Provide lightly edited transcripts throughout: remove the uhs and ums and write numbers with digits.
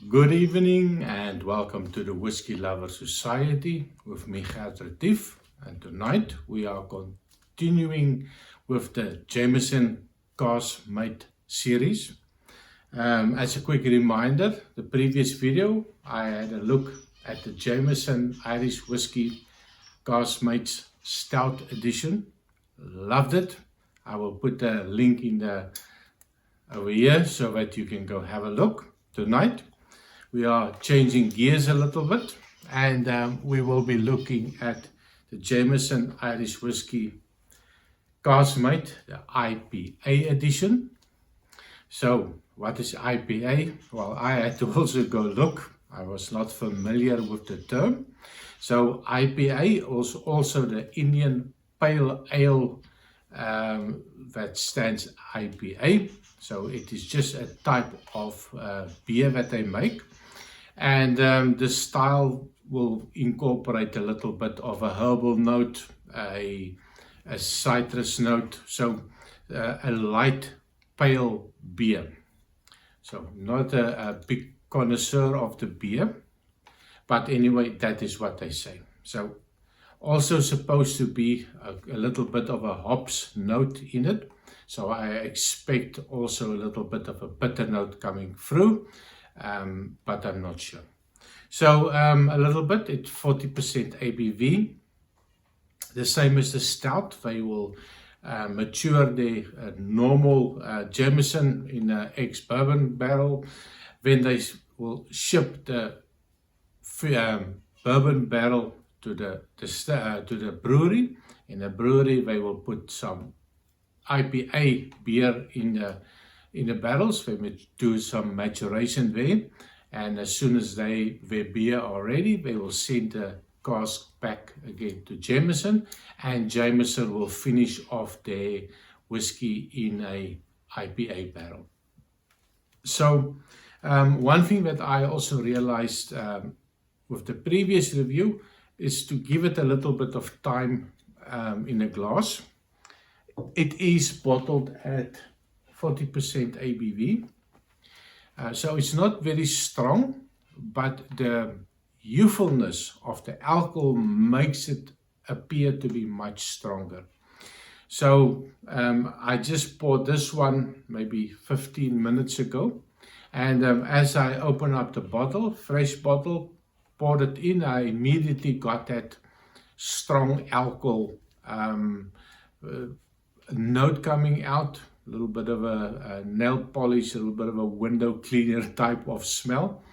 Good evening and welcome to the Whiskey Lover Society with me, Gert Retief. And tonight we are continuing with the Jameson Caskmates series. As a quick reminder, the previous video I had a look at the Jameson Irish Whiskey Caskmates Stout Edition. Loved it. I will put a link in over here so that you can go have a look. Tonight we are changing gears a little bit and we will be looking at the Jameson Irish Whiskey Caskmates, the IPA edition. So what is IPA? Well, I had to also go look. I was not familiar with the term. So IPA is also the Indian Pale Ale that stands IPA. So it is just a type of beer that they make. And the style will incorporate a little bit of a herbal note, a citrus note, so a light pale beer. So not a big connoisseur of the beer, but anyway, that is what they say. So also supposed to be a little bit of a hops note in it. So I expect also a little bit of a bitter note coming through. But I'm not sure. So a little bit, it's 40% ABV. The same as the stout. They will mature the normal Jameson in an ex-bourbon barrel. Then they will ship the bourbon barrel to the brewery. In the brewery, they will put some IPA beer in the barrels. They will do some maturation there, and as soon as their beer are ready, they will send the cask back again to Jameson, and Jameson will finish off their whiskey in a IPA barrel. So one thing that I also realized with the previous review is to give it a little bit of time in a glass. It is bottled at 40% ABV, so it's not very strong, but the youthfulness of the alcohol makes it appear to be much stronger. So I just poured this one maybe 15 minutes ago, and as I opened up the bottle, fresh bottle, poured it in, I immediately got that strong alcohol note coming out, a little bit of a nail polish, a little bit of a window cleaner type of smell.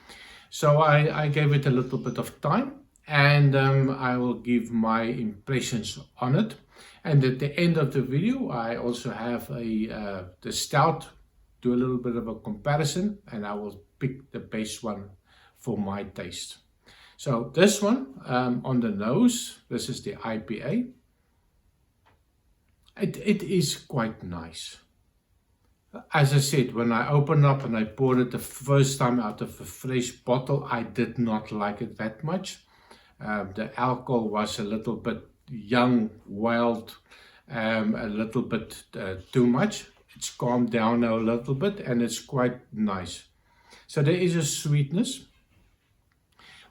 So I gave it a little bit of time, and I will give my impressions on it. And at the end of the video, I also have the stout, do a little bit of a comparison, and I will pick the best one for my taste. So this one on the nose, this is the IPA. It is quite nice. As I said, when I opened up and I poured it the first time out of a fresh bottle, I did not like it that much. The alcohol was a little bit young, wild, a little bit too much. It's calmed down now a little bit, and it's quite nice. So there is a sweetness,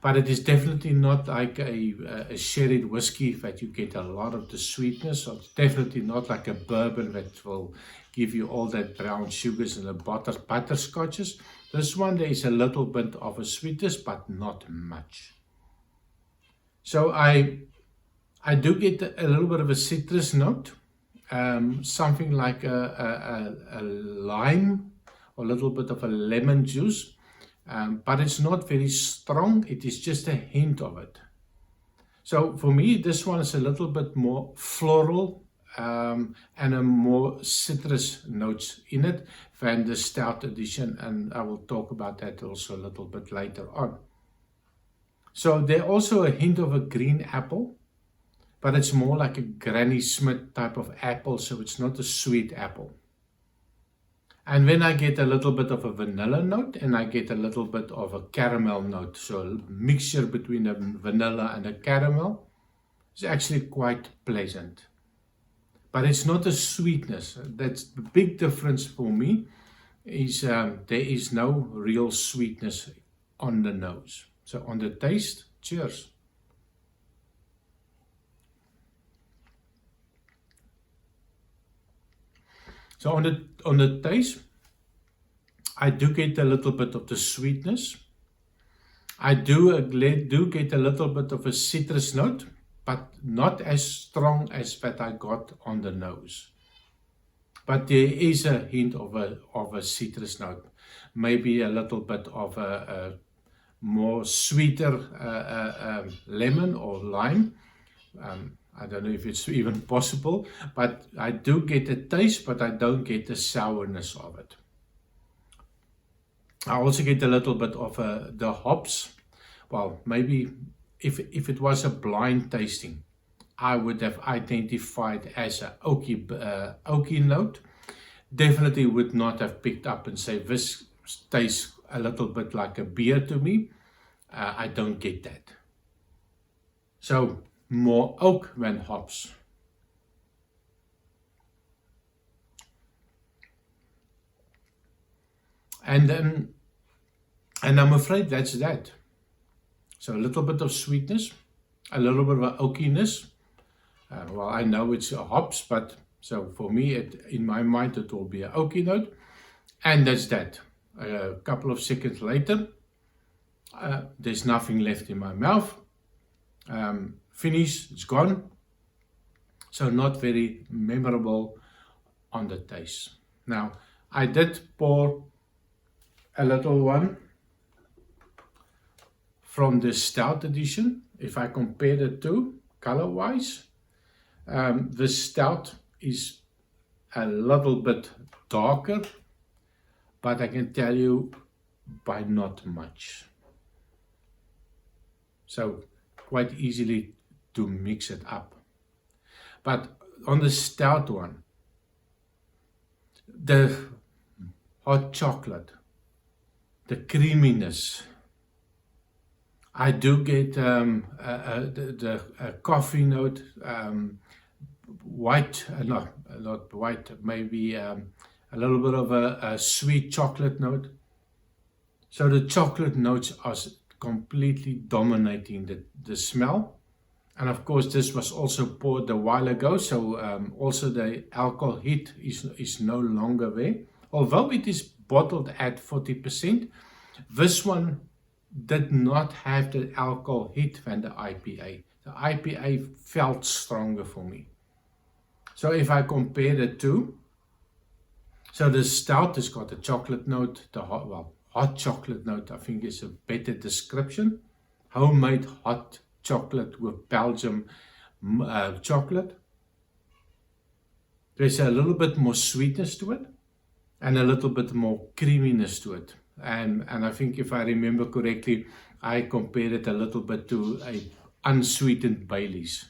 but it is definitely not like a sherried whiskey that you get a lot of the sweetness. So it's definitely not like a bourbon that will give you all that brown sugars and the butterscotches. This one, there is a little bit of a sweetness, but not much. So I do get a little bit of a citrus note, something like a lime or a little bit of a lemon juice. But it's not very strong. It is just a hint of it. So for me, this one is a little bit more floral and a more citrus notes in it than the stout edition, and I will talk about that also a little bit later on. So there's also a hint of a green apple, but it's more like a Granny Smith type of apple, so it's not a sweet apple. And then I get a little bit of a vanilla note, and I get a little bit of a caramel note. So a mixture between the vanilla and the caramel is actually quite pleasant. But it's not a sweetness. That's the big difference for me, is there is no real sweetness on the nose. So on the taste, cheers. So on the taste, I do get a little bit of the sweetness. I do get a little bit of a citrus note, but not as strong as that I got on the nose. But there is a hint of a citrus note, maybe a little bit of a more sweeter lemon or lime. I don't know if it's even possible, but I do get a taste, but I don't get the sourness of it. I also get a little bit of the hops. Well, maybe if it was a blind tasting, I would have identified as an oaky note. Definitely would not have picked up and say this tastes a little bit like a beer to me. I don't get that. So more oak than hops. And I'm afraid that's that. So a little bit of sweetness, a little bit of oakiness. Well, I know it's hops, but so for me, in my mind, it will be an oaky note. And that's that. A couple of seconds later, there's nothing left in my mouth. Finish, it's gone. So not very memorable on the taste. Now, I did pour a little one from the stout edition. If I compare the two color-wise, the stout is a little bit darker, but I can tell you by not much. So quite easily to mix it up. But on the stout one, the hot chocolate, the creaminess, I do get the coffee note, white, not white, maybe a little bit of a sweet chocolate note. So the chocolate notes are completely dominating the smell. And of course, this was also poured a while ago, so also the alcohol heat is no longer there. Although it is bottled at 40%, this one did not have the alcohol heat than the IPA. The IPA felt stronger for me. So if I compare the two, so the stout has got a chocolate note, the hot chocolate note, I think is a better description. Homemade hot chocolate with Belgium chocolate. There's a little bit more sweetness to it and a little bit more creaminess to it. And I think if I remember correctly, I compared it a little bit to a unsweetened Baileys.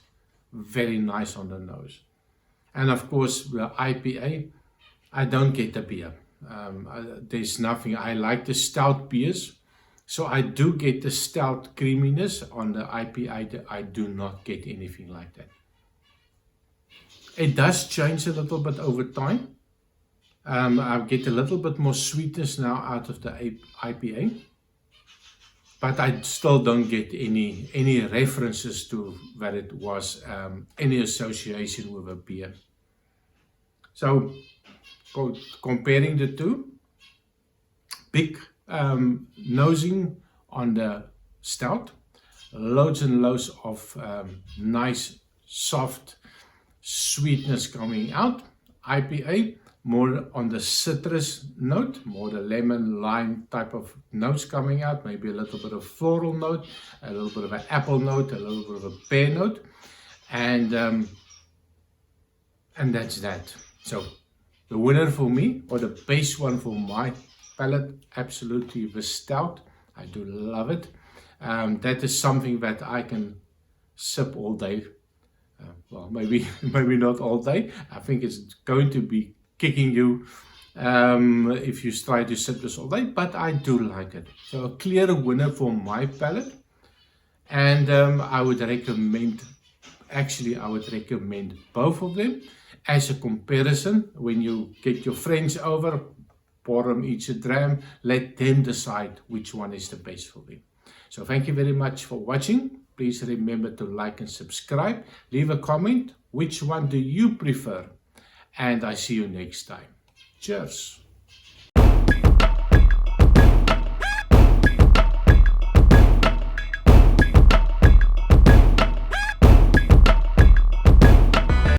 Very nice on the nose. And of course, the IPA, I don't get the beer. There's nothing. I like the stout beers. So I do get the stout creaminess. On the IPA, I do not get anything like that. It does change a little bit over time. I get a little bit more sweetness now out of the IPA. But I still don't get any references to that it was any association with a beer. So comparing the two, big nosing on the stout, loads and loads of nice soft sweetness coming out. IPA, more on the citrus note, more the lemon, lime type of notes coming out, maybe a little bit of floral note, a little bit of an apple note, a little bit of a pear note, and that's that. So the winner for me, or the base one for my palate, absolutely the stout. I do love it. That is something that I can sip all day. Well, maybe not all day. I think it's going to be kicking you if you try to sip this all day, but I do like it. So a clear winner for my palate. And I would recommend both of them as a comparison. When you get your friends over, pour them each a dram, let them decide which one is the best for them. So thank you very much for watching. Please remember to like and subscribe. Leave a comment. Which one do you prefer? And I see you next time. Cheers.